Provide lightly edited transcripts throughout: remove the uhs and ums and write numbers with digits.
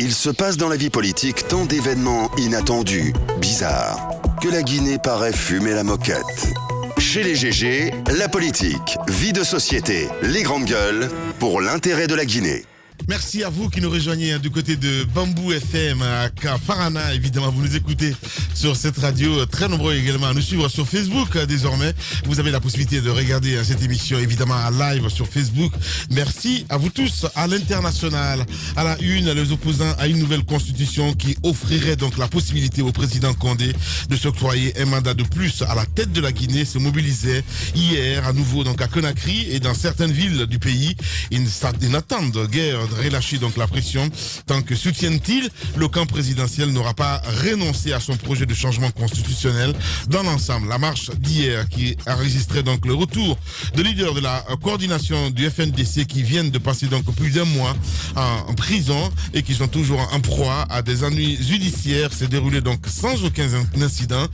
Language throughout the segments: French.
Il se passe dans la vie politique tant d'événements inattendus, bizarres, que la Guinée paraît fumer la moquette. Chez les GG, la politique, vie de société, les grandes gueules, pour l'intérêt de la Guinée. Merci à vous qui nous rejoignez du côté de Bambou FM à Farana. Évidemment, vous nous écoutez sur cette radio. Très nombreux également à nous suivre sur Facebook désormais. Vous avez la possibilité de regarder cette émission évidemment à live sur Facebook. Merci à vous tous. À l'international, à la une, les opposants à une nouvelle constitution qui offrirait donc la possibilité au président Condé de s'octroyer un mandat de plus à la tête de la Guinée se mobilisaient hier à nouveau donc à Conakry et dans certaines villes du pays. Ils n'attendent guère de relâcher donc la pression tant que soutiennent-ils le camp présidentiel n'aura pas renoncé à son projet de changement constitutionnel. Dans l'ensemble, la marche d'hier qui a enregistré donc le retour de leaders de la coordination du FNDC qui viennent de passer donc plus d'un mois en prison et qui sont toujours en proie à des ennuis judiciaires s'est déroulé donc sans aucun incident.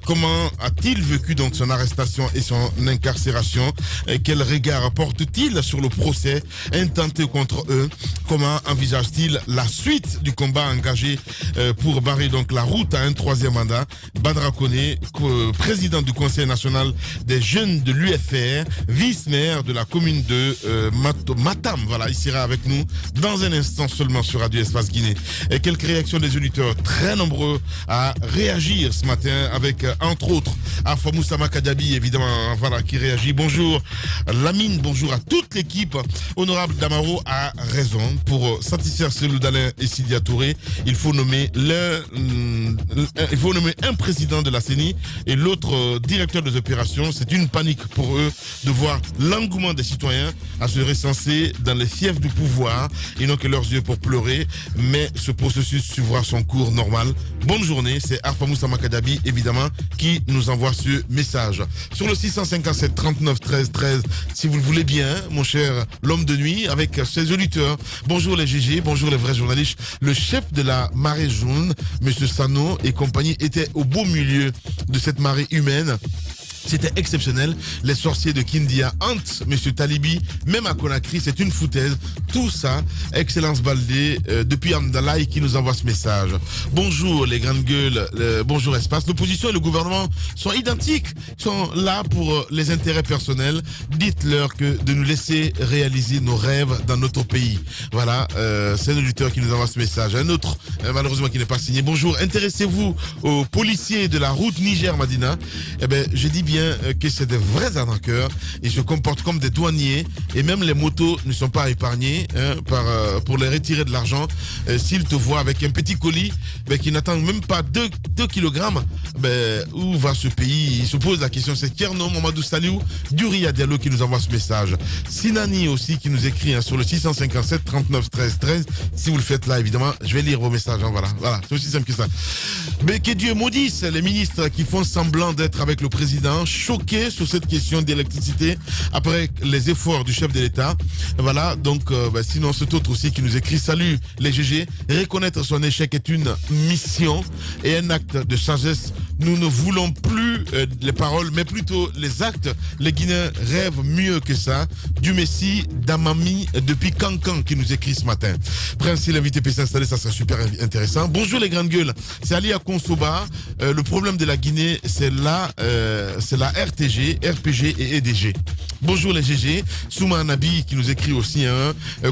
Comment a-t-il vécu donc son arrestation et son incarcération? Quel regard porte-t-il sur le procès intenté contre eux? Comment envisage-t-il la suite du combat engagé pour barrer donc la route à un troisième mandat? Badra Koné, président du Conseil national des jeunes de l'UFR, vice-maire de la commune de Matam, voilà, il sera avec nous dans un instant seulement sur Radio Espace Guinée. Et quelques réactions des auditeurs très nombreux à réagir ce matin avec entre autres Alpha Moussa Makadiabi évidemment, voilà, qui réagit. Bonjour Lamine, bonjour à toute l'équipe. Honorable Damaro a raison. Pour satisfaire celui d'Alain et Sidia Touré, il faut nommer un président de la CENI et l'autre directeur des opérations. C'est une panique pour eux de voir l'engouement des citoyens à se recenser dans les fiefs du pouvoir. Ils n'ont que leurs yeux pour pleurer, mais ce processus suivra son cours normal. Bonne journée, c'est Alpha Moussa Makadiabi évidemment qui nous envoie ce message. Sur le 657 39 13 13, si vous le voulez bien, mon cher l'homme de nuit, avec ses auditeurs. Bonjour les GG, bonjour les vrais journalistes. Le chef de la marée jaune, monsieur Sano et compagnie, était au beau milieu de cette marée humaine. C'était exceptionnel. Les sorciers de Kindia hantent monsieur Talibi, même à Conakry, c'est une foutaise. Tout ça, Excellence Baldé, depuis Amdalaï, qui nous envoie ce message. Bonjour les grandes gueules, bonjour Espace. L'opposition et le gouvernement sont identiques, sont là pour les intérêts personnels. Dites-leur que de nous laisser réaliser nos rêves dans notre pays. Voilà, c'est l'auditeur qui nous envoie ce message. Un autre, malheureusement, qui n'est pas signé. Bonjour, intéressez-vous aux policiers de la route Niger-Madina. Eh bien, je dis bien que c'est des vrais arnaqueurs. Ils se comportent comme des douaniers et même les motos ne sont pas épargnées pour les retirer de l'argent. S'ils te voient avec un petit colis qui n'atteint même pas 2 kilogrammes, où va ce pays? Il se pose la question. C'est Kierno Mamadou Saliou du Ria Diallo qui nous envoie ce message. Sinani aussi qui nous écrit sur le 657 39 13 13. Si vous le faites là, évidemment, je vais lire vos messages. Voilà, c'est aussi simple que ça. Mais que Dieu maudisse les ministres qui font semblant d'être avec le président, choqués sur cette question d'électricité après les efforts du chef de l'État. Voilà, donc sinon cet autre aussi qui nous écrit: salut les GG, reconnaître son échec est une mission et un acte de sagesse. Nous ne voulons plus les paroles mais plutôt les actes. Les Guinéens rêvent mieux que ça. Du Messie d'Amami depuis Cancan qui nous écrit ce matin. Prince, si l'invité peut s'installer, ça serait super intéressant. Bonjour les grandes gueules, c'est Ali à Konsoba. Le problème de la Guinée, c'est la RTG, RPG et EDG. Bonjour les GG. Souma Nabi qui nous écrit aussi,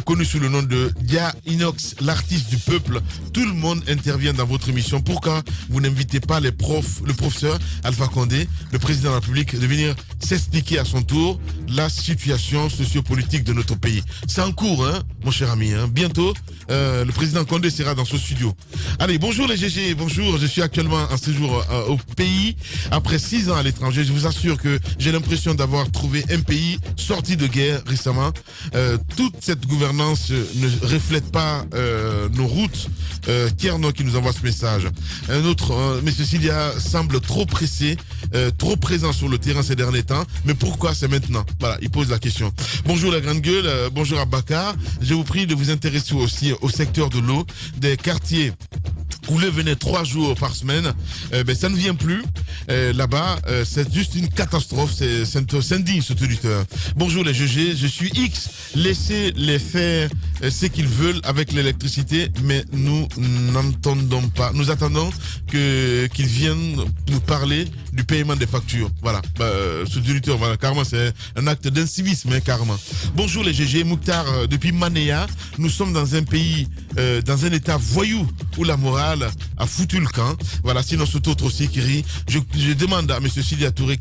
connu sous le nom de Dia Inox, l'artiste du peuple. Tout le monde intervient dans votre émission. Pourquoi vous n'invitez pas le professeur Alpha Condé, le président de la République, de venir s'expliquer à son tour la situation sociopolitique de notre pays? C'est en cours, mon cher ami. Bientôt, le président Condé sera dans ce studio. Allez, bonjour les GG. Bonjour, je suis actuellement en séjour au pays après 6 ans à l'étranger. Je vous assure que j'ai l'impression d'avoir trouvé un pays sorti de guerre récemment. Toute cette gouvernance ne reflète pas nos routes. Kierno qui nous envoie ce message. Un autre, M. Sidia semble trop pressé, trop présent sur le terrain ces derniers temps. Mais pourquoi c'est maintenant? Voilà, il pose la question. Bonjour la grande gueule, bonjour à Bakar. Je vous prie de vous intéresser aussi au secteur de l'eau, des quartiers où l'eau venait 3 jours par semaine. Ça ne vient plus. là-bas, c'est juste une catastrophe, c'est indigne ce auditeur. Bonjour les GG, je suis X, laissez-les faire ce qu'ils veulent avec l'électricité, mais nous n'entendons pas. Nous attendons qu'ils viennent nous parler du paiement des factures. Voilà, ce auditeur, voilà, carrément, c'est un acte d'incivisme, hein, carrément. Bonjour les GG, Mouktar, depuis Manéa, nous sommes dans un pays, dans un état voyou où la morale a foutu le camp. Voilà, sinon cet autre aussi qui rit. Je demande à M. Sidya Touré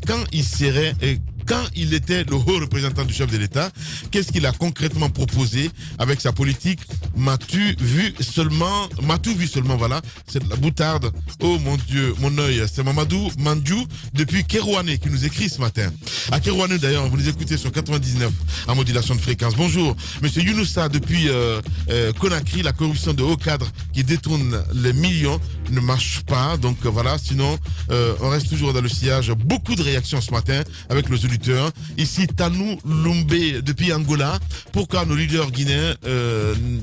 quand il était le haut représentant du chef de l'État, qu'est-ce qu'il a concrètement proposé avec sa politique? M'as-tu vu seulement, voilà, c'est de la boutarde. Oh mon Dieu, mon œil, c'est Mamadou Mandjou depuis Kerouané qui nous écrit ce matin. À Kerouané d'ailleurs, vous nous écoutez sur 99 en modulation de fréquence. Bonjour, monsieur Younoussa depuis Conakry, la corruption de hauts cadres qui détourne les millions ne marche pas. Donc voilà, sinon on reste toujours dans le sillage. Beaucoup de réactions ce matin avec les auditeurs. Ici Tanou Lumbe depuis Angola. Pourquoi nos leaders guinéens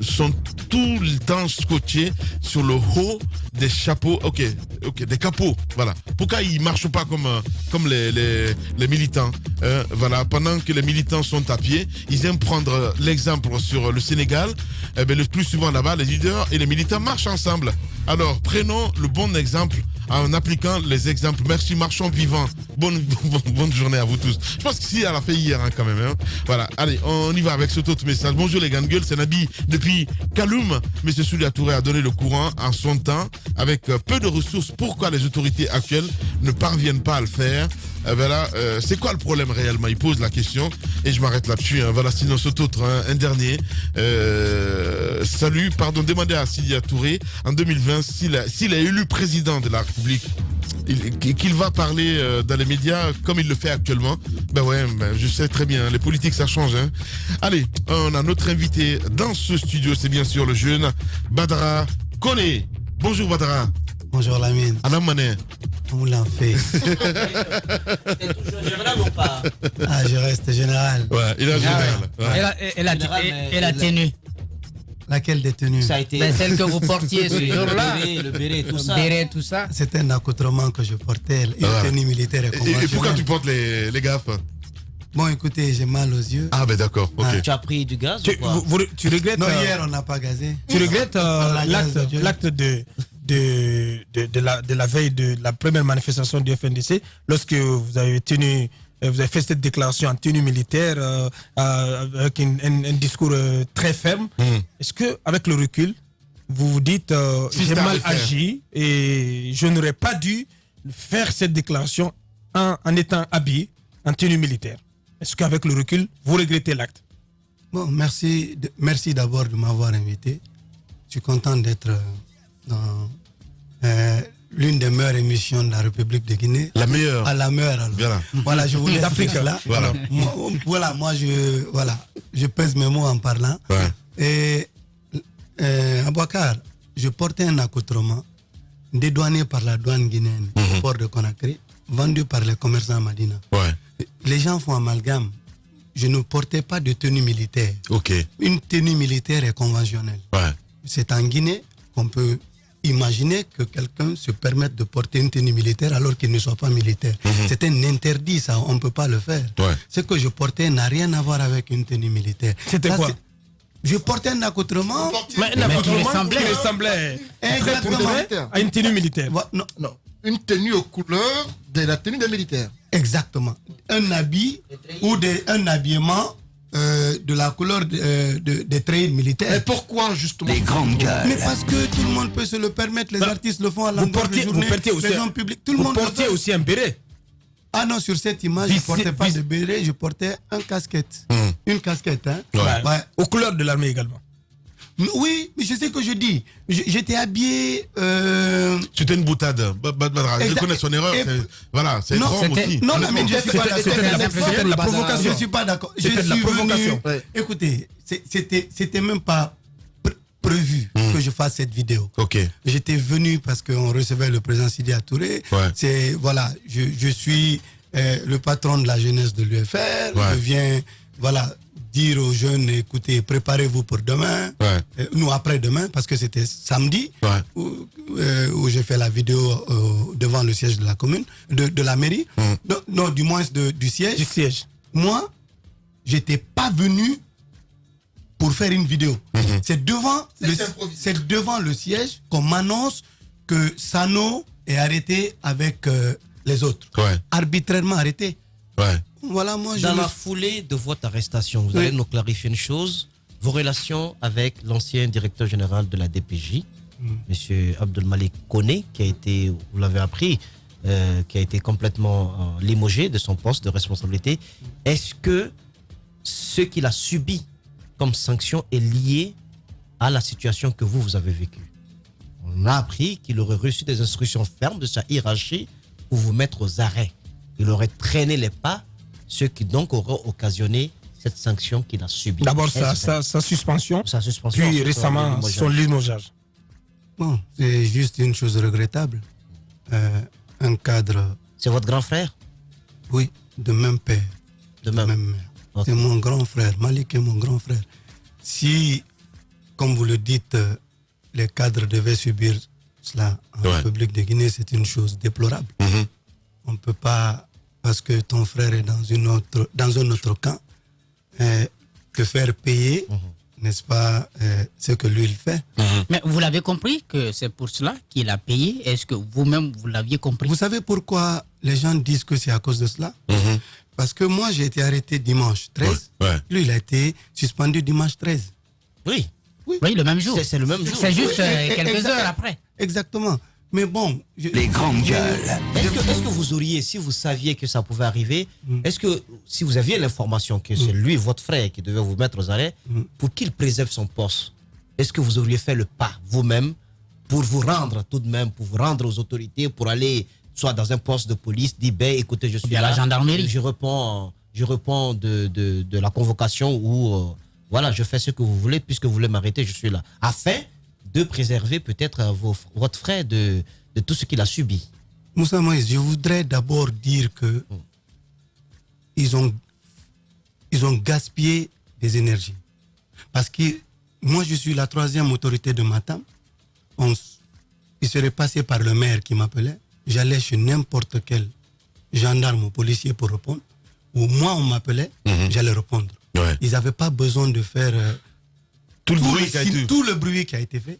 sont tout le temps scotchés sur le haut des chapeaux, des capots, voilà. Pourquoi ils marchent pas comme les militants, voilà. Pendant que les militants sont à pied, ils aiment prendre l'exemple sur le Sénégal. Le plus souvent là-bas, les leaders et les militants marchent ensemble. Alors prenons le bon exemple en appliquant les exemples. Merci, marchons vivants. Bonne journée à vous tous. Je pense que si elle a fait hier quand même. Hein. Voilà, allez, on y va avec cet autre message. Bonjour les grandes gueules, c'est Nabi depuis Kaloum. Monsieur Sidya Touré a donné le courant en son temps avec peu de ressources. Pourquoi les autorités actuelles ne parviennent pas à le faire? Voilà, c'est quoi le problème réellement? Il pose la question et je m'arrête là-dessus. Hein. Voilà, sinon cet autre, un dernier. Salut, pardon, demandez à Sidya Touré en 2020 s'il est élu président de la République, qu'il va parler dans les médias comme il le fait actuellement. Je sais très bien, les politiques ça change. Hein. Allez, on a notre invité dans ce studio, c'est bien sûr le jeune Badra Koné. Bonjour Badra. Bonjour Lamine. Alain Mané. On l'a fait. T'es toujours général ou pas? Ah, je reste général. Ouais, il est général. Ouais. Et la tenue. Laquelle des tenues? Ça a été celle que vous portiez ce jour-là. Le béret, tout ça. Béret, tout ça. C'était un accoutrement que je portais, une tenue militaire et conventionnelle. Et pourquoi tu portes les gaffes? Bon, écoutez, j'ai mal aux yeux. Ah, d'accord, ok. Tu as pris du gaz ou quoi? Tu regrettes. Non, hier, on n'a pas gazé. Tu regrettes l'acte de la veille de la première manifestation du FNDC, lorsque vous avez fait cette déclaration en tenue militaire avec un discours très ferme. Est-ce que, avec le recul, vous vous dites j'ai mal agi et je n'aurais pas dû faire cette déclaration en étant habillé en tenue militaire? Est-ce qu'avec le recul, vous regrettez l'acte? Bon, merci d'abord de m'avoir invité. Je suis content d'être dans l'une des meilleures émissions de la République de Guinée. La meilleure. La meilleure. Alors. Voilà, je voulais d'Afrique là. Voilà. Moi, je pèse mes mots en parlant. Ouais. Et Abouakar, je portais un accoutrement dédouané par la douane guinéenne au port de Conakry, vendu par les commerçants à Madina. Ouais. Les gens font amalgame. Je ne portais pas de tenue militaire. Ok. Une tenue militaire est conventionnelle. Ouais. C'est en Guinée qu'on peut imaginer que quelqu'un se permette de porter une tenue militaire alors qu'il ne soit pas militaire. C'est un interdit, ça, on ne peut pas le faire. Ouais. Ce que je portais n'a rien à voir avec une tenue militaire. C'était quoi? Je portais un accoutrement. Mais un accoutrement qui ressemblait très pour à une tenue militaire. Non. Une tenue aux couleurs de la tenue des militaires. Exactement. Un habit ou un habillement de la couleur des treillis militaires. Mais pourquoi justement? Les grandes gueules. Mais parce que tout le monde peut se le permettre, les artistes le font à l'endroit de journée, les hommes publics, tout le monde portiez aussi un béret. Ah non, sur cette image, je ne portais pas de béret, je portais un casquette. Une casquette, hein. Ouais. Aux couleurs de l'armée également. Oui, mais je sais que je dis. J'étais habillé. C'était une boutade. Je connais son erreur. Voilà, c'est Rome aussi. Non, mais je suis pas d'accord. C'était de la provocation. Je ne suis pas d'accord. C'était de la provocation. Écoutez, c'était même pas prévu que je fasse cette vidéo. Ok. J'étais venu parce qu'on recevait le président Sidya Touré. Ouais. Voilà, je suis le patron de la jeunesse de l'UFR. Ouais. Je viens, voilà, dire aux jeunes, écoutez, préparez-vous pour demain, nous après-demain, parce que c'était samedi, où j'ai fait la vidéo devant le siège de la commune, de la mairie, non, du moins du siège. Du siège. Moi, j'étais pas venu pour faire une vidéo. C'est devant le siège qu'on m'annonce que Sano est arrêté avec les autres. Arbitrairement arrêté. Voilà, moi, dans la foulée de votre arrestation, vous allez nous clarifier une chose. Vos relations avec l'ancien directeur général de la DPJ, M. Abdelmalik Koné, qui a été, vous l'avez appris, qui a été complètement limogé de son poste de responsabilité. Est-ce que ce qu'il a subi comme sanction est lié à la situation que vous avez vécue? On a appris qu'il aurait reçu des instructions fermes de sa hiérarchie pour vous mettre aux arrêts. Il aurait traîné les pas, ce qui donc aurait occasionné cette sanction qu'il a subie. D'abord sa suspension, puis récemment son limogeage. Bon, c'est juste une chose regrettable. Un cadre... C'est votre grand frère? Oui, de même père. De même mère. Okay. C'est mon grand frère. Malik est mon grand frère. Si, comme vous le dites, les cadres devaient subir cela en République de Guinée, c'est une chose déplorable. On ne peut pas, parce que ton frère est dans un autre camp, te faire payer, n'est-ce pas, ce que lui il fait. Mais vous l'avez compris que c'est pour cela qu'il a payé? Est-ce que vous-même, vous l'aviez compris? Vous savez pourquoi les gens disent que c'est à cause de cela? Parce que moi, j'ai été arrêté dimanche 13. Lui, il a été suspendu dimanche 13. Oui, le même jour. C'est le même jour. C'est juste quelques heures après. Exactement. Mais bon... Les grandes gueules. Est-ce que vous auriez, si vous saviez que ça pouvait arriver, est-ce que si vous aviez l'information que c'est lui, votre frère, qui devait vous mettre aux arrêts, pour qu'il préserve son poste, est-ce que vous auriez fait le pas vous-même pour vous rendre tout de même, pour vous rendre aux autorités, pour aller soit dans un poste de police, dire, ben, écoutez, je suis là, la gendarmerie. je réponds de la convocation ou voilà, je fais ce que vous voulez, puisque vous voulez m'arrêter, je suis là. Afin de préserver peut-être votre frère de tout ce qu'il a subi. Moussa Moïse, je voudrais d'abord dire que ils ont gaspillé des énergies. Parce que moi, je suis la 3e autorité de Matam. Il serait passé par le maire qui m'appelait. J'allais chez n'importe quel gendarme ou policier pour répondre. Ou moi, on m'appelait, j'allais répondre. Ils n'avaient pas besoin de faire tout le bruit qui a été fait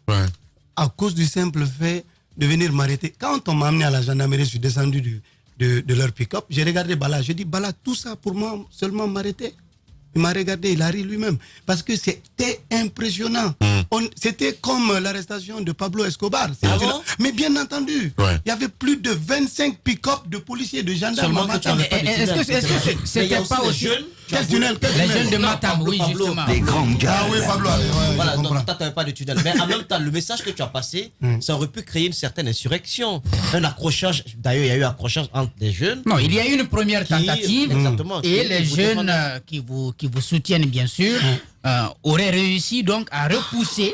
à cause du simple fait de venir m'arrêter. Quand on m'a amené à la gendarmerie, je suis descendu de leur pick-up. J'ai regardé Bala. J'ai dit, Bala, tout ça pour moi, seulement m'arrêter. Il m'a regardé, il a ri lui-même. Parce que c'était impressionnant. C'était comme l'arrestation de Pablo Escobar. Mais bien entendu, il y avait plus de 25 pick-up de policiers, de gendarmes. Est-ce que c'était pas aussi... Quel tunnel? Les jeunes de Matam, oui, justement. Les grandes gueules. Ah oui, Pablo. Voilà, donc toi, tu n'avais pas de tunnel. Mais en même temps, le message que tu as passé, ça aurait pu créer une certaine insurrection. Un accrochage. D'ailleurs, il y a eu un accrochage entre des jeunes. Non, il y a eu une première tentative. Et les jeunes qui vous soutiennent, bien sûr, auraient réussi donc à repousser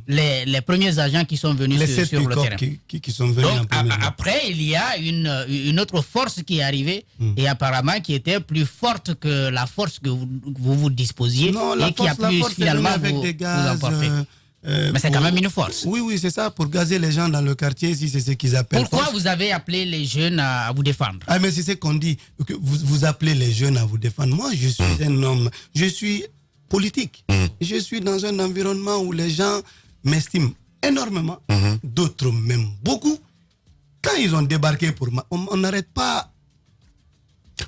les premiers agents qui sont venus sur le terrain. Qui sont venus donc, après, il y a une autre force qui est arrivée et apparemment qui était plus forte que la force que vous disposiez et qui a pu finalement vous emporter. Mais c'est quand même une force. Oui, c'est ça, pour gazer les gens dans le quartier, si c'est ce qu'ils appellent. Pourquoi force. vous avez appelé les jeunes à vous défendre? Ah, mais c'est ce qu'on dit, que vous appelez les jeunes à vous défendre. Moi, je suis un homme, je suis politique. Je suis dans un environnement où les gens m'estiment énormément, d'autres même beaucoup. Quand ils ont débarqué pour moi, on n'arrête pas.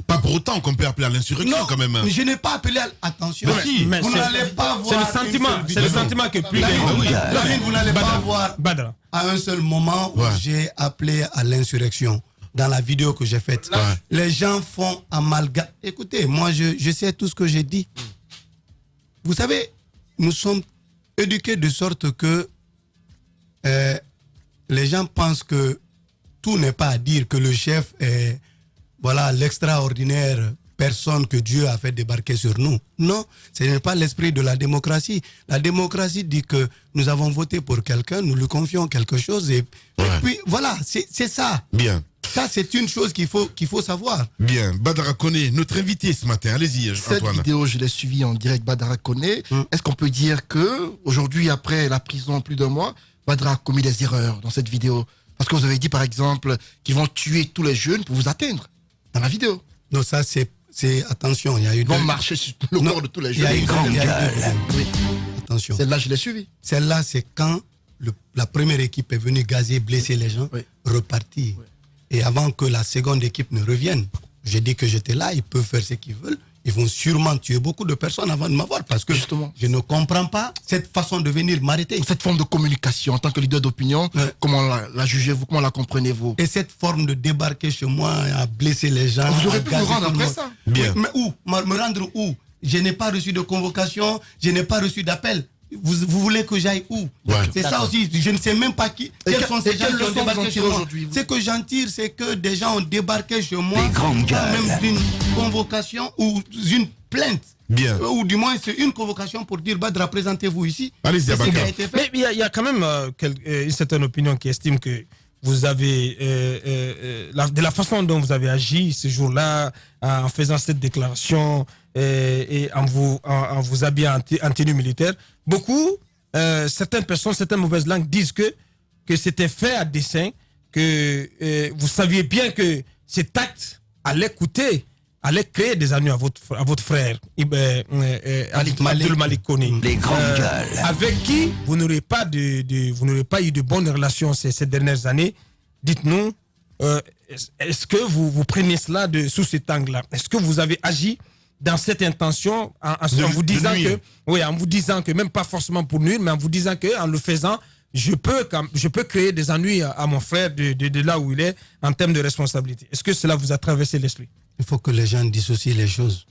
Pas pour autant qu'on peut appeler à l'insurrection quand même. Mais je n'ai pas appelé à attention. Mais vous n'allez pas voir. C'est le sentiment que plus vous n'allez pas voir à un seul moment où j'ai appelé à l'insurrection. Dans la vidéo que j'ai faite, les gens font amalgame. Écoutez, moi je sais tout ce que j'ai dit. Vous savez, nous sommes éduqués de sorte que les gens pensent que tout n'est pas à dire, que le chef est l'extraordinaire personne que Dieu a fait débarquer sur nous. Non, ce n'est pas l'esprit de la démocratie. La démocratie dit que nous avons voté pour quelqu'un, nous lui confions quelque chose et puis voilà, c'est ça. Bien. Ça, c'est une chose qu'il faut savoir. Bien, Badara Koné, notre invité ce matin. Allez-y, Cette Antoine. vidéo, je l'ai suivie en direct, Badara Koné. Est-ce qu'on peut dire que aujourd'hui, après la prison, plus d'un mois, Badara a commis des erreurs dans cette vidéo? Parce que vous avez dit, par exemple, qu'ils vont tuer tous les jeunes pour vous atteindre dans la vidéo. Non, ça, c'est attention, il y a eu... Ils vont marcher sur le corps de tous les jeunes. Il y a eu grande gueule. Oui. Attention. Celle-là, je l'ai suivie. Celle-là, c'est quand la première équipe est venue gazer, blesser les gens, repartir. Oui. Et avant que la seconde équipe ne revienne, j'ai dit que j'étais là, ils peuvent faire ce qu'ils veulent. Ils vont sûrement tuer beaucoup de personnes avant de m'avoir parce que justement, je ne comprends pas cette façon de venir m'arrêter. Cette forme de communication en tant que leader d'opinion, comment la jugez-vous, comment la comprenez-vous? Et cette forme de débarquer chez moi, à blesser les gens. Vous aurez pu vous rendre après ça? Bien. Oui, mais où? Me rendre où? Je n'ai pas reçu de convocation, je n'ai pas reçu d'appel. Vous voulez que j'aille où? C'est ça aussi, je ne sais même pas quels sont ces gens qui ont débarqué chez moi. Ce que j'en tire, c'est que des gens ont débarqué chez moi, même d'une convocation ou d'une plainte. Bien. Ou du moins, c'est une convocation pour dire, Badra, présentez-vous ici. Allez-y, Abakar. Mais il y a quand même une certaine opinion qui estime que vous avez, de la façon dont vous avez agi ce jour-là, en faisant cette déclaration et en vous habillant en tenue militaire, beaucoup, certaines personnes, certaines mauvaises langues disent que c'était fait à dessein, que vous saviez bien que cet acte allait créer des ennuis à votre frère, Abdul Malik Koné, avec qui vous n'aurez pas eu de bonnes relations ces dernières années. Dites-nous, est-ce que vous prenez cela sous cet angle-là? Est-ce que vous avez agi dans cette intention en vous disant que, même pas forcément pour nuire, mais en vous disant que en le faisant, je peux créer des ennuis à mon frère de là où il est en termes de responsabilité? Est-ce que cela vous a traversé l'esprit? Il faut que les gens dissocient les choses.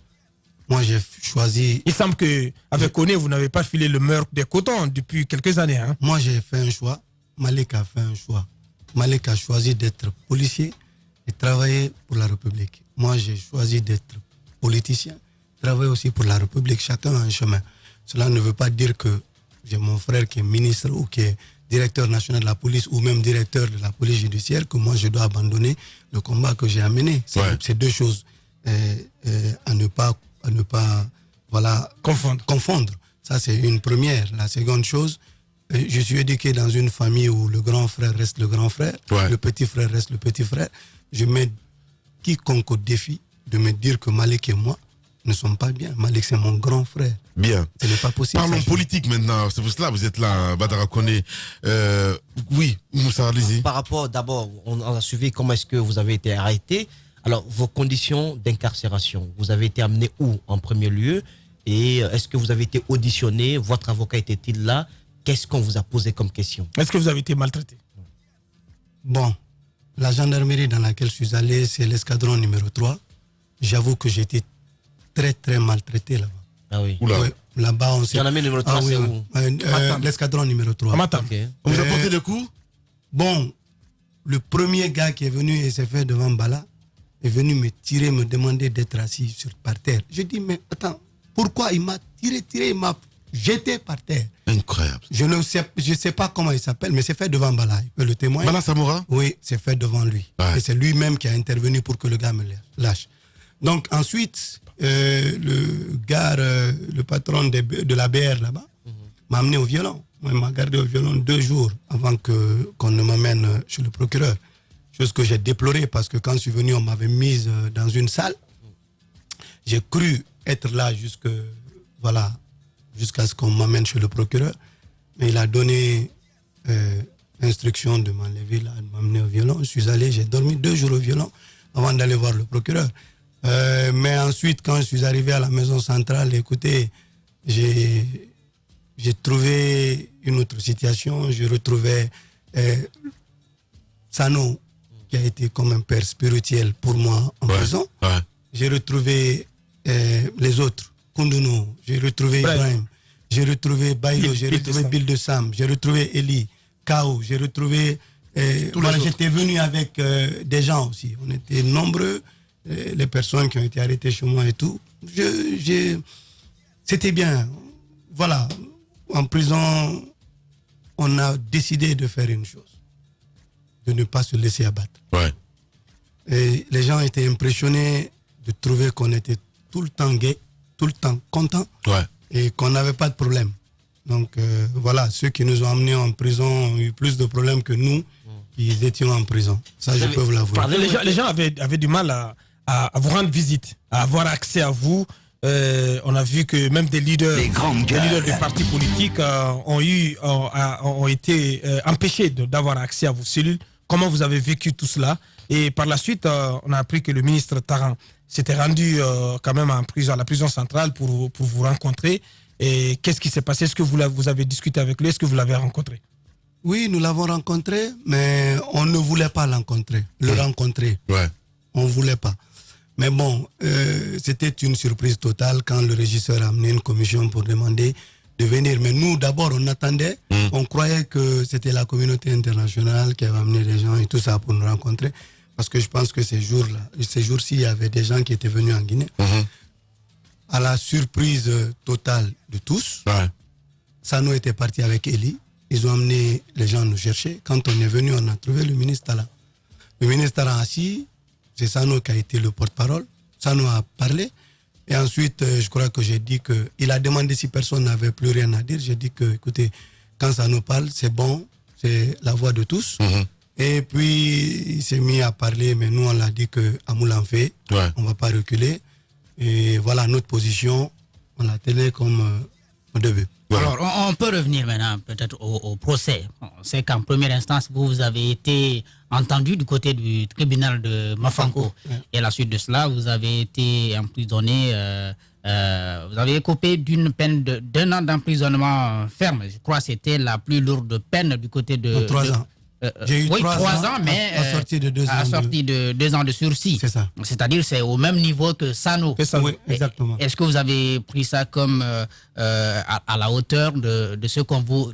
Moi, j'ai choisi... Il semble qu'avec Koné, vous n'avez pas filé le meurtre des cotons depuis quelques années. Hein? Moi, j'ai fait un choix. Malik a fait un choix. Malik a choisi d'être policier et travailler pour la République. Moi, j'ai choisi d'être politicien, travailler aussi pour la République. Chacun a un chemin. Cela ne veut pas dire que j'ai mon frère qui est ministre ou qui est directeur national de la police ou même directeur de la police judiciaire, que moi je dois abandonner le combat que j'ai amené. C'est deux choses à ne pas confondre. Ça, c'est une première. La seconde chose, je suis éduqué dans une famille où le grand frère reste le grand frère, le petit frère reste le petit frère. Je mets quiconque au défi de me dire que Malik et moi ne sommes pas bien. Malik, c'est mon grand frère. Bien. Ce n'est pas possible. Parlons politique maintenant. C'est pour cela que vous êtes là, Badara Koné. Oui, Moussa, allez-y. Par rapport, d'abord, on a suivi comment est-ce que vous avez été arrêté. Alors, vos conditions d'incarcération, vous avez été amené où en premier lieu? Et est-ce que vous avez été auditionné? Votre avocat était-il là? Qu'est-ce qu'on vous a posé comme question? Est-ce que vous avez été maltraité? Bon, la gendarmerie dans laquelle je suis allé, c'est l'escadron numéro 3. J'avoue que j'ai été très, très maltraité là-bas. Ah oui. Ouais, là-bas, on s'est... Gendarmerie numéro 3, c'est où? L'escadron numéro 3. Okay. On vous a porté des coups? Bon, le premier gars qui est venu et s'est fait devant Bala est venu me tirer, me demander d'être assis par terre. Je dis, mais attends, pourquoi il m'a tiré, il m'a jeté par terre? Incroyable. Je ne sais pas comment il s'appelle, mais c'est fait devant Bala. Il peut le témoigner. Bala Samoura? Oui, c'est fait devant lui. Ouais. Et c'est lui-même qui a intervenu pour que le gars me lâche. Donc ensuite, le gars, le patron de la BR là-bas, m'a amené au violon. Moi, il m'a gardé au violon 2 jours avant qu'on ne m'amène chez le procureur. Chose que j'ai déplorée parce que quand je suis venu, on m'avait mise dans une salle. J'ai cru être là jusqu'à ce qu'on m'amène chez le procureur. Mais il a donné instruction de m'enlever là, de m'amener au violon. Je suis allé, j'ai dormi 2 jours au violon avant d'aller voir le procureur. Mais ensuite, quand je suis arrivé à la maison centrale, écoutez, j'ai trouvé une autre situation. Je retrouvais Sano, qui a été comme un père spirituel pour moi en prison. Ouais. J'ai retrouvé les autres, Koundounou, j'ai retrouvé Ibrahim, j'ai retrouvé Bailo, j'ai retrouvé Bill de Sam, j'ai retrouvé Eli, Kao, j'ai retrouvé... j'étais venu avec des gens aussi. On était nombreux, les personnes qui ont été arrêtées chez moi et tout. C'était bien. Voilà. En prison, on a décidé de faire une chose. De ne pas se laisser abattre. Ouais. Et les gens étaient impressionnés de trouver qu'on était tout le temps gai, tout le temps content, et qu'on n'avait pas de problème. Donc voilà, ceux qui nous ont amenés en prison ont eu plus de problèmes que nous qui étions en prison. Ça, je peux vous l'avouer. Les gens avaient du mal à vous rendre visite, à avoir accès à vous. On a vu que même des leaders des partis politiques ont été empêchés d'avoir accès à vos cellules. Comment vous avez vécu tout cela? Et par la suite, on a appris que le ministre Taran s'était rendu quand même en prison, à la prison centrale pour vous rencontrer. Et qu'est-ce qui s'est passé? Est-ce que vous avez discuté avec lui? Est-ce que vous l'avez rencontré? Oui, nous l'avons rencontré, mais on ne voulait pas rencontrer. On ne voulait pas. Mais bon, c'était une surprise totale quand le régisseur a amené une commission pour demander de venir. Mais nous, d'abord, on attendait. On croyait que c'était la communauté internationale qui avait amené les gens et tout ça pour nous rencontrer. Parce que je pense que ces jours-ci, il y avait des gens qui étaient venus en Guinée. À la surprise totale de tous, Sano était parti avec Eli. Ils ont amené les gens nous chercher. Quand on est venu, on a trouvé le ministre là. Le ministre a assis. C'est Sano qui a été le porte-parole. Sano a parlé. Et ensuite, je crois que j'ai dit que... Il a demandé si personne n'avait plus rien à dire. J'ai dit que, écoutez, quand Sano parle, c'est bon. C'est la voix de tous. Et puis, il s'est mis à parler. Mais nous, on l'a dit qu'à Moulanfé, on ne va pas reculer. Et voilà notre position. On la tenait comme au début. Alors, on peut revenir maintenant peut-être au procès. On sait qu'en première instance, vous avez été entendu du côté du tribunal de Mafanko. Et à la suite de cela, vous avez été emprisonné. Vous avez écopé d'une peine d'un an d'emprisonnement ferme. Je crois que c'était la plus lourde peine du côté de... 3 ans. J'ai eu 3 ans, mais assorti de 2 ans. Assorti de 2 ans de sursis. C'est ça. C'est-à-dire c'est au même niveau que Sano. C'est ça, oui, exactement. Est-ce que vous avez pris ça comme à la hauteur de ce qu'on vous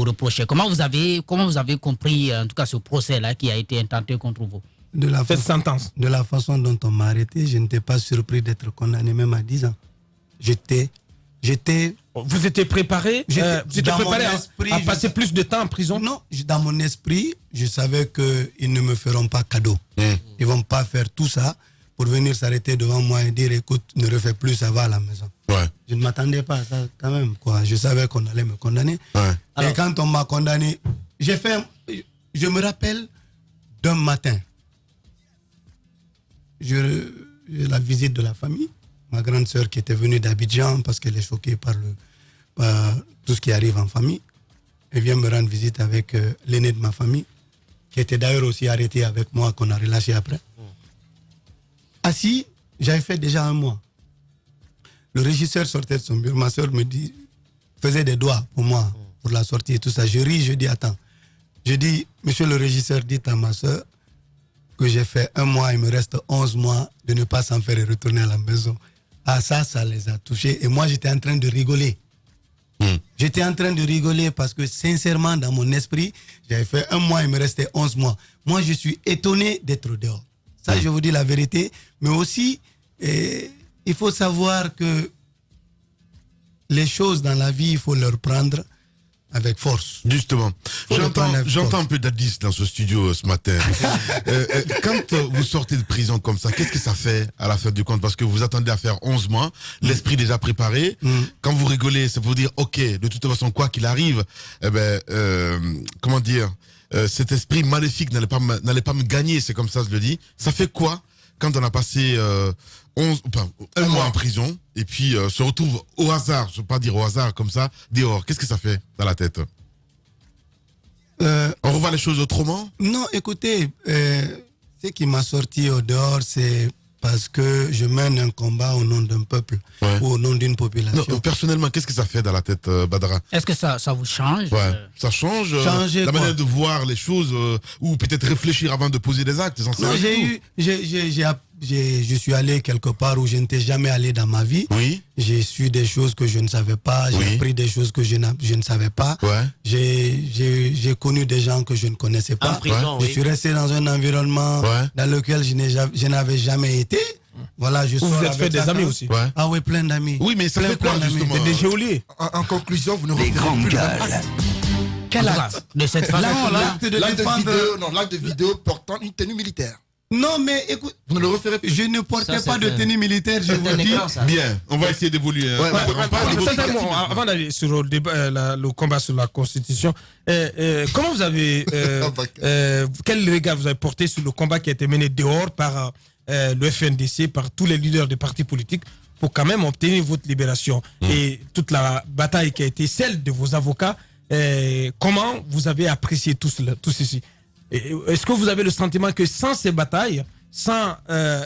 reprochait? Comment vous avez compris en tout cas ce procès-là qui a été intenté contre vous? Cette sentence. De la façon dont on m'a arrêté, je n'étais pas surpris d'être condamné même à 10 ans. Vous étiez préparé, à passer plus de temps en prison? Non, dans mon esprit, je savais qu'ils ne me feront pas cadeau. Ils ne vont pas faire tout ça pour venir s'arrêter devant moi et dire écoute, ne refais plus, ça va à la maison. Je ne m'attendais pas à ça quand même. Je savais qu'on allait me condamner. Et quand on m'a condamné, je me rappelle d'un matin, la visite de la famille. Ma grande sœur qui était venue d'Abidjan parce qu'elle est choquée par tout ce qui arrive en famille. Elle vient me rendre visite avec l'aîné de ma famille, qui était d'ailleurs aussi arrêté avec moi, qu'on a relâché après. Assis, j'avais fait déjà 1 mois. Le régisseur sortait de son bureau. Ma sœur me dit, faisait des doigts pour moi, pour la sortie et tout ça. Je ris, je dis, attends. Je dis, monsieur le régisseur, dites à ma sœur que j'ai fait 1 mois, il me reste 11 mois de ne pas s'en faire et retourner à la maison. Ah, ça les a touchés. Et moi, j'étais en train de rigoler. J'étais en train de rigoler parce que, sincèrement, dans mon esprit, j'avais fait 1 mois, il me restait 11 mois. Moi, je suis étonné d'être dehors. Ça, je vous dis la vérité. Mais aussi, il faut savoir que les choses dans la vie, il faut leur prendre avec force. Justement, j'entends un peu d'Addis dans ce studio ce matin. Quand vous sortez de prison comme ça, qu'est-ce que ça fait à la fin du compte? Parce que vous attendez à faire 11 mois, l'esprit déjà préparé. Quand vous rigolez, c'est pour dire, ok, de toute façon, quoi qu'il arrive, comment dire, cet esprit maléfique n'allait pas me gagner, c'est comme ça je le dis. Ça fait quoi quand on a passé 1 mois en prison et puis se retrouve au hasard, je ne veux pas dire au hasard comme ça, dehors? Qu'est-ce que ça fait dans la tête? On revoit les choses autrement? Non, écoutez, ce qui m'a sorti au dehors, c'est parce que je mène un combat au nom d'un peuple ou au nom d'une population. Non, personnellement, qu'est-ce que ça fait dans la tête, Badara? Est-ce que ça vous change? Ça change la manière de voir les choses ou peut-être réfléchir avant de poser des actes? Non, je suis allé quelque part où je n'étais jamais allé dans ma vie. J'ai su des choses que je ne savais pas. J'ai appris des choses que je ne savais pas. J'ai connu des gens que je ne connaissais pas. Je suis resté dans un environnement dans lequel je n'avais jamais été. Voilà, je vous êtes fait des amis aussi. Ah oui, plein d'amis. Oui, mais ça fait quoi justement? Des geôliers. En conclusion, vous ne Les grandes gueules. Quel acte de cette façon? L'acte de vidéo portant une tenue militaire. Non, mais écoute, vous ne le referez plus. Je ne portais pas de tenue militaire, je vous dis. Bien, on va essayer d'évoluer. Avant d'aller sur le débat, le combat sur la Constitution, comment vous avez, quel regard vous avez porté sur le combat qui a été mené dehors par le FNDC, par tous les leaders des partis politiques pour quand même obtenir votre libération et toute la bataille qui a été celle de vos avocats, comment vous avez apprécié tout ceci? Est-ce que vous avez le sentiment que sans ces batailles, sans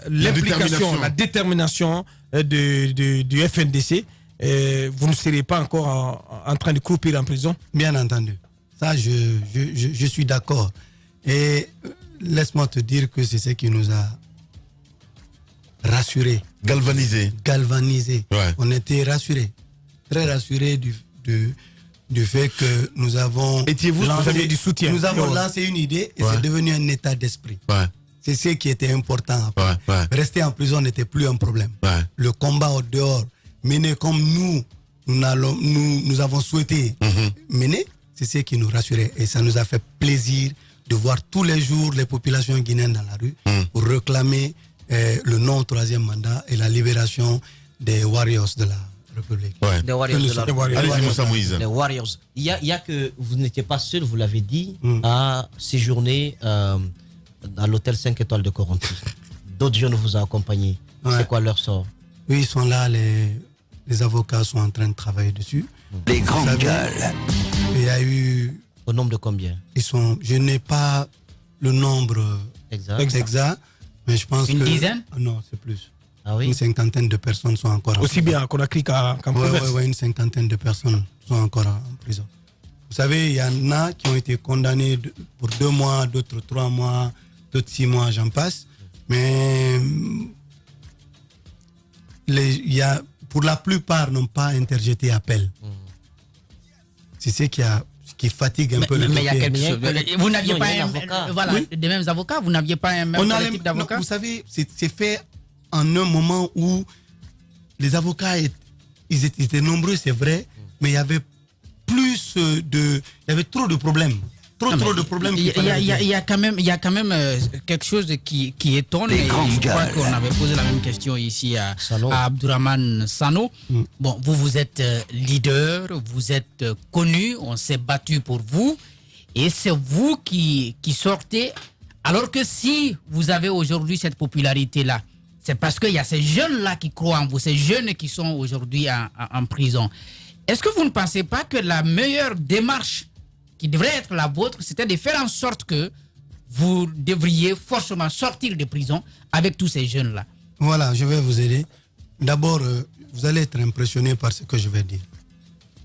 l'implication, la détermination du FNDC, vous ne serez pas encore en train de croupir en prison? Bien entendu. Ça, je suis d'accord. Et laisse-moi te dire que c'est ce qui nous a rassurés. Galvanisés. Ouais. On était rassurés. Très rassurés du fait que nous avons lancé du soutien. Nous avons lancé une idée et c'est devenu un état d'esprit. Ouais. C'est ce qui était important. Rester en prison n'était plus un problème. Le combat au dehors, mené comme nous avons souhaité mener, c'est ce qui nous rassurait. Et ça nous a fait plaisir de voir tous les jours les populations guinéennes dans la rue pour réclamer le non-troisième mandat et la libération des warriors de la République. Ouais. Des Warriors. Les Warriors. Il y a que vous n'étiez pas seul, vous l'avez dit, à séjourner à l'hôtel 5 étoiles de Coronti. D'autres jeunes vous ont accompagné. Ouais. C'est quoi leur sort? Oui, ils sont là, les avocats sont en train de travailler dessus. Les grandes gueules. Il y a eu... Au nombre de combien? Je n'ai pas le nombre exact mais je pense une dizaine? Non, c'est plus. Ah oui? Une cinquantaine de personnes sont encore aussi bien à Conakry qu'en province. Oui, une cinquantaine de personnes sont encore en prison. Vous savez, il y en a qui ont été condamnés pour 2 mois, d'autres 3 mois, d'autres 6 mois, j'en passe. Mais pour la plupart n'ont pas interjeté appel. C'est ce qui fatigue un peu le mais il y a quelque chose. Vous n'aviez pas des mêmes avocats? Vous n'aviez pas un même type d'avocat? Vous savez, c'est fait en un moment où les avocats ils étaient nombreux, c'est vrai, mais il y avait il y avait trop de problèmes. Trop de problèmes. Il y a quand même quelque chose qui étonne. Et je crois qu'on avait posé la même question ici à Abdourahmane Sano. Bon, vous êtes leader, vous êtes connu, on s'est battu pour vous, et c'est vous qui sortez. Alors que si vous avez aujourd'hui cette popularité-là, c'est parce qu'il y a ces jeunes-là qui croient en vous, ces jeunes qui sont aujourd'hui en prison. Est-ce que vous ne pensez pas que la meilleure démarche qui devrait être la vôtre, c'était de faire en sorte que vous devriez forcément sortir de prison avec tous ces jeunes-là? Voilà, je vais vous aider. D'abord, vous allez être impressionné par ce que je vais dire.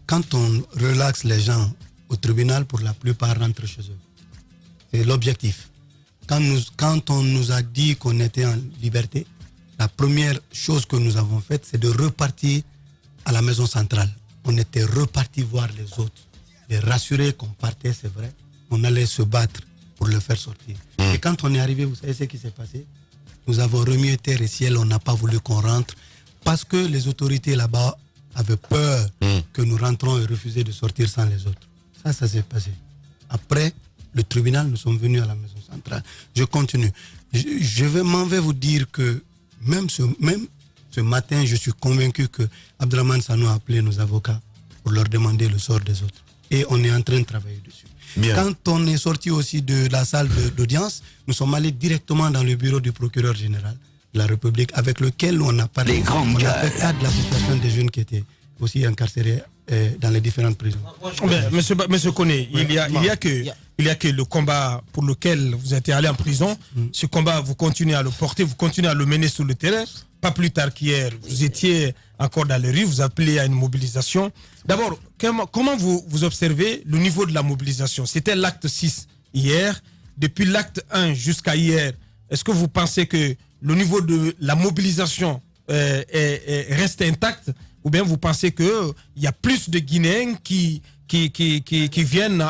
Quand on relaxe les gens au tribunal, pour la plupart rentrent chez eux. C'est l'objectif. Quand on nous a dit qu'on était en liberté, la première chose que nous avons faite, c'est de repartir à la maison centrale. On était reparti voir les autres, les rassurer qu'on partait, c'est vrai. On allait se battre pour le faire sortir. Et quand on est arrivé, vous savez ce qui s'est passé? Nous avons remué terre et ciel, on n'a pas voulu qu'on rentre parce que les autorités là-bas avaient peur que nous rentrons et refusaient de sortir sans les autres. Ça s'est passé. Après, le tribunal, nous sommes venus à la maison centrale. Je continue. M'en vais vous dire que même ce matin, je suis convaincu que Abdourahmane Sano a appelé nos avocats pour leur demander le sort des autres. Et on est en train de travailler dessus. Bien. Quand on est sorti aussi de la salle d'audience, nous sommes allés directement dans le bureau du procureur général de la République avec lequel on a parlé de la situation des jeunes qui étaient aussi incarcérés dans les différentes prisons. Monsieur Koné, il y a que le combat pour lequel vous êtes allé en prison, ce combat, vous continuez à le porter, vous continuez à le mener sur le terrain. Pas plus tard qu'hier, vous étiez encore dans les rues, vous appelez à une mobilisation. D'abord, comment vous observez le niveau de la mobilisation? C'était l'acte 6 hier. Depuis l'acte 1 jusqu'à hier, est-ce que vous pensez que le niveau de la mobilisation reste intact? Ou bien vous pensez qu'il y a plus de Guinéens qui viennent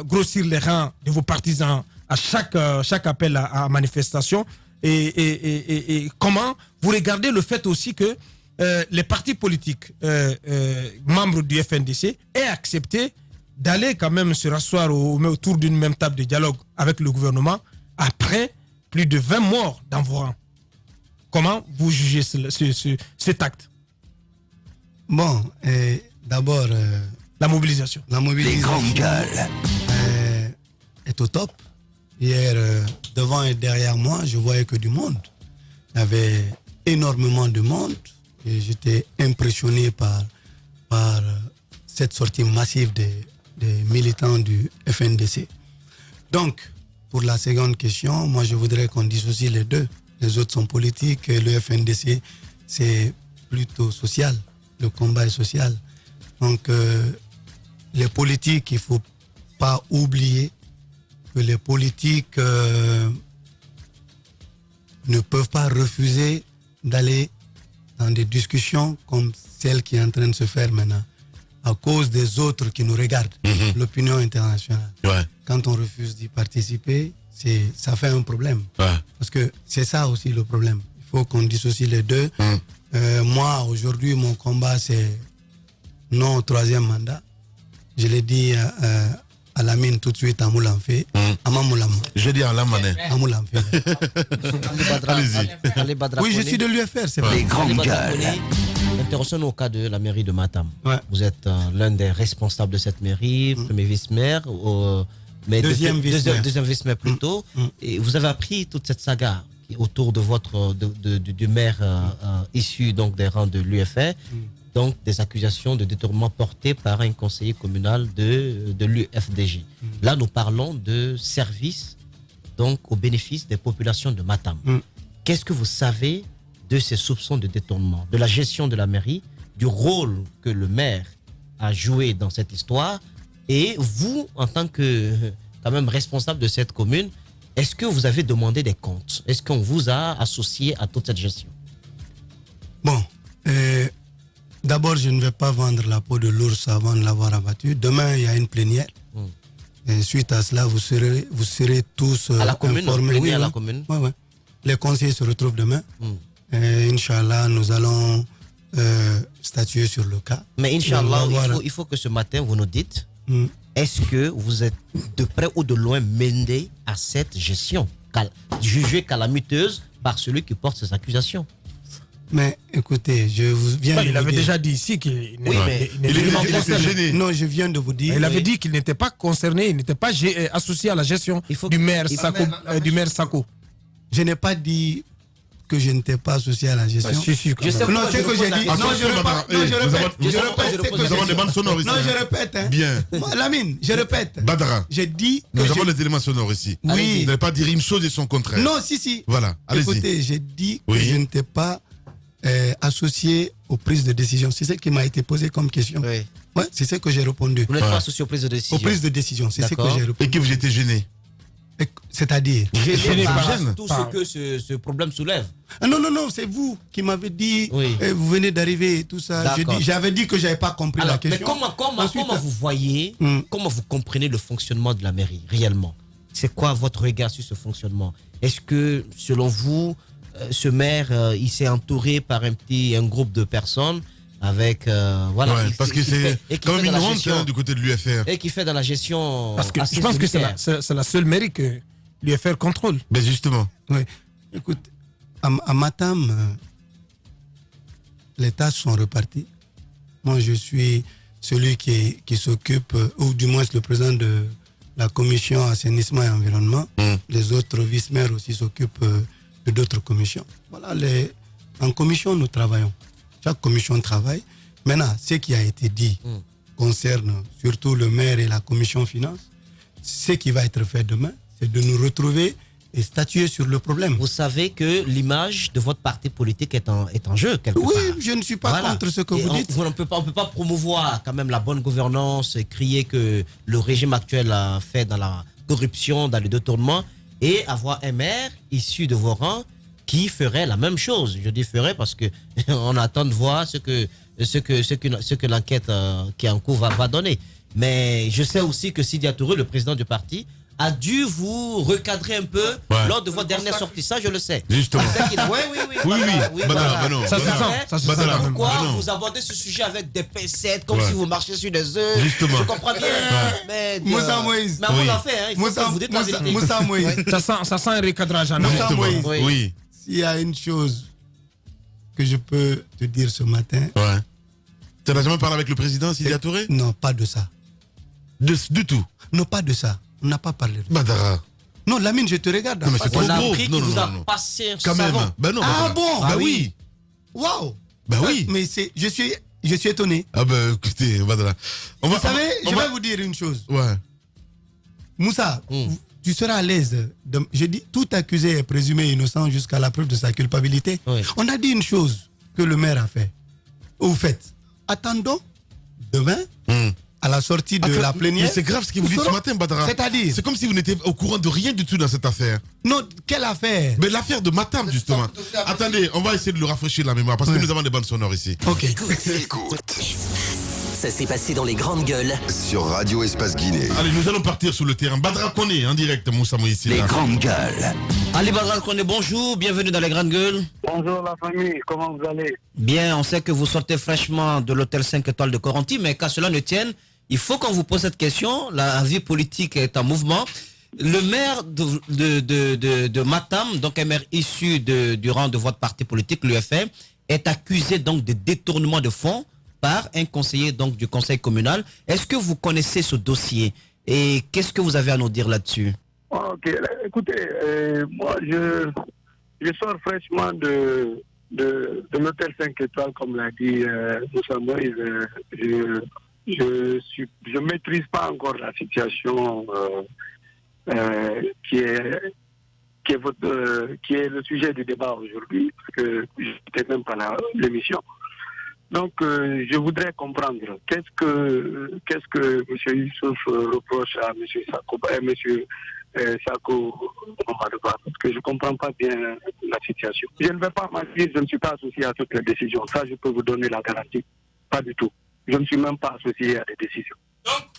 grossir les rangs de vos partisans à chaque appel à manifestation? Et comment vous regardez le fait aussi que les partis politiques membres du FNDC aient accepté d'aller quand même se rasseoir autour d'une même table de dialogue avec le gouvernement après plus de 20 morts dans vos rangs. Comment vous jugez cet acte? Bon, d'abord... la mobilisation. Les grandes gueules. Est au top. Hier, devant et derrière moi, je voyais que du monde. Il y avait énormément de monde. Et j'étais impressionné par cette sortie massive des militants du FNDC. Donc, pour la seconde question, moi je voudrais qu'on dissocie les deux. Les autres sont politiques et le FNDC, c'est plutôt social. Le combat est social. Donc, les politiques, il ne faut pas oublier que les politiques ne peuvent pas refuser d'aller dans des discussions comme celle qui est en train de se faire maintenant, à cause des autres qui nous regardent, l'opinion internationale. Ouais. Quand on refuse d'y participer, ça fait un problème. Ouais. Parce que c'est ça aussi le problème. Il faut qu'on dissocie les deux. Moi, aujourd'hui, mon combat, c'est non au troisième mandat. Je l'ai dit à Lamine tout de suite à Moulanfé. Je dis à Lamane. À Moulanfé. Allez-y. Oui, je suis de l'UFR, c'est vrai. Les grandes gueules. Intéressons-nous au cas de la mairie de Matam. Ouais. Vous êtes l'un des responsables de cette mairie, premier vice-maire, mais deuxième vice-maire plutôt. Et vous avez appris toute cette saga autour de du maire issu donc des rangs de l'UFR. Donc des accusations de détournement portées par un conseiller communal de l'UFDJ. Là, nous parlons de services donc au bénéfice des populations de Matam. Qu'est-ce que vous savez de ces soupçons de détournement, de la gestion de la mairie, du rôle que le maire a joué dans cette histoire, et vous, en tant que quand même responsable de cette commune, est-ce que vous avez demandé des comptes? Est-ce qu'on vous a associé à toute cette gestion? Bon, d'abord, je ne vais pas vendre la peau de l'ours avant de l'avoir abattu. Demain, il y a une plénière. Et suite à cela, vous serez tous à la commune, informés. Oui, à la commune. Ouais. Les conseillers se retrouvent demain. Et Inch'Allah, nous allons statuer sur le cas. Mais Inch'Allah, il faut que ce matin, vous nous dites, est-ce que vous êtes de près ou de loin mêlé à cette gestion, jugée calamiteuse par celui qui porte ces accusations? Mais écoutez, je vous viens il avait déjà dit ici qu'il était gêné. Non, je viens de vous dire. Il avait dit qu'il n'était pas concerné, il n'était pas associé à la gestion du maire Sako. Je n'ai pas dit que je n'étais pas associé à la gestion. Je sais que j'ai dit. Non, nous avons des bandes sonores ici. Non, je répète. Bien. Lamine, je répète. Badara. J'ai dit. Nous avons les éléments sonores ici. Oui. Vous n'allez pas dire une chose et son contraire. Non, si. Voilà, allez-y. Écoutez, j'ai dit que je n'étais pas associé aux prises de décision. C'est ce qui m'a été posé comme question. Oui. Ouais, c'est ce que j'ai répondu. Vous n'êtes pas associé aux prises de décision? Aux prises de décision, c'est ce que j'ai répondu. Et que vous étiez gêné? C'est-à-dire gêné par tout ce que ce problème soulève. Non, c'est vous qui m'avez dit, vous venez d'arriver et tout ça. J'avais dit que je n'avais pas compris la question. Mais comment vous voyez, comment vous comprenez le fonctionnement de la mairie réellement? C'est quoi votre regard sur ce fonctionnement? Est-ce que, selon vous, ce maire, il s'est entouré par un groupe de personnes avec parce que c'est quand même une honte du côté de l'UFR et qui fait dans la gestion parce que je pense que c'est la seule mairie que l'UFR contrôle. Mais justement. Oui. Écoute, à Matam, les tâches sont reparties. Moi, je suis celui qui s'occupe, ou du moins le président de la commission assainissement et environnement. Les autres vice-maires aussi s'occupent de d'autres commissions. Voilà, en commission, nous travaillons. Chaque commission travaille. Maintenant, ce qui a été dit concerne surtout le maire et la commission finance. Ce qui va être fait demain, c'est de nous retrouver et statuer sur le problème. Vous savez que l'image de votre parti politique est en jeu quelque part. Oui, je ne suis pas contre ce que vous dites. On ne peut pas promouvoir quand même la bonne gouvernance, crier que le régime actuel a fait dans la corruption, dans le détournement, et avoir un maire issu de vos rangs qui ferait la même chose. Je dis ferait parce que on attend de voir ce que l'enquête qui est en cours va donner. Mais je sais aussi que Sidia Touré, le président du parti, a dû vous recadrer un peu lors de votre dernière sortie. Ça, je le sais. Justement. Oui. Ça se sent. Pourquoi vous abordez ce sujet avec des pincettes, comme si vous marchiez sur des œufs? Justement. Je comprends bien. Mais Moussa Moïse. Mais on l'a fait. Hein. Il faut que vous dites la vérité. Moussa Moïse. Ça sent un recadrage. Moussa Moïse. Oui. S'il y a une chose que je peux te dire ce matin. Ouais. Tu n'as jamais parlé avec le président Sidya Touré? Non, pas de ça. Du tout? Non, pas de ça. On n'a pas parlé de ça. Badara. Non, Lamine, je te regarde. Non, mais c'est On trop a gros. appris qu'il vous a passé un Quand même. savon. Ben non. Ah Badara. bon? Bah oui. Waouh. Bah oui. Mais je suis étonné. Ah ben écoutez, Badara. Vous savez, je vais vous dire une chose. Ouais. Moussa, tu seras à l'aise. Je dis, tout accusé est présumé innocent jusqu'à la preuve de sa culpabilité. Oui. On a dit une chose que le maire a fait. Au fait, attendons demain, à la sortie de la plénière. Mais c'est grave ce que vous dites ce matin, Badara. C'est-à-dire? C'est comme si vous n'étiez au courant de rien du tout dans cette affaire. Non, quelle affaire? Mais l'affaire de Matam, justement. Attendez, on va essayer de le rafraîchir la mémoire parce que nous avons des bandes sonores ici. Ok. Écoute. Ça s'est passé dans les grandes gueules. Sur Radio Espace Guinée. Allez, nous allons partir sur le terrain. Badara Koné, en direct, Moussa Moïse. Les grandes gueules. Ali Badara Koné, bonjour, bienvenue dans les grandes gueules. Bonjour la famille, comment vous allez? Bien, on sait que vous sortez fraîchement de l'hôtel 5 étoiles de Corenty, mais qu'à cela ne tienne, il faut qu'on vous pose cette question. La vie politique est en mouvement. Le maire de Matam, donc un maire issu du rang de votre parti politique, l'UFM, est accusé donc de détournement de fonds par un conseiller donc du conseil communal. Est-ce que vous connaissez ce dossier et qu'est-ce que vous avez à nous dire là-dessus? Ok, écoutez, moi je sors fraîchement de l'hôtel 5 étoiles, comme l'a dit Moussa Moïse. Je maîtrise pas encore la situation qui est le sujet du débat aujourd'hui, parce que je n'étais même pas là l'émission. Donc, je voudrais comprendre qu'est-ce que M. Youssouf reproche à M. Sako Mamadouba, parce que je ne comprends pas bien la situation. Je ne vais pas mentir, je ne suis pas associé à toutes les décisions. Ça, je peux vous donner la garantie. Pas du tout. Je ne suis même pas associé à des décisions.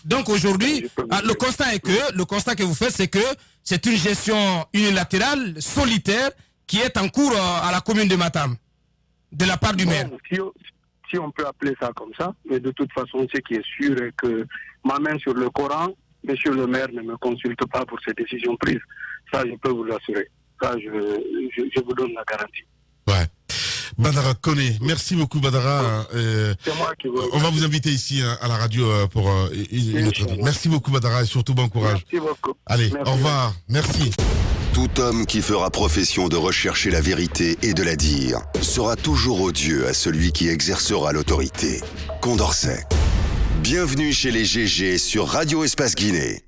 Donc aujourd'hui, le constat que vous faites, c'est que c'est une gestion unilatérale, solitaire, qui est en cours à la commune de Matam, de la part du maire. Si on peut appeler ça comme ça, mais de toute façon, ce qui est sûr est que ma main sur le Coran, monsieur le maire ne me consulte pas pour ses décisions prises. Ça, je peux vous l'assurer. Ça, je vous donne la garantie. Ouais. Badara Koné, merci beaucoup Badara. C'est moi qui vous... On va vous inviter ici à la radio pour une autre. Merci beaucoup Badara et surtout bon courage. Merci beaucoup. Allez, merci. Au revoir. Merci. Tout homme qui fera profession de rechercher la vérité et de la dire sera toujours odieux à celui qui exercera l'autorité. Condorcet. Bienvenue chez les GG sur Radio Espace Guinée.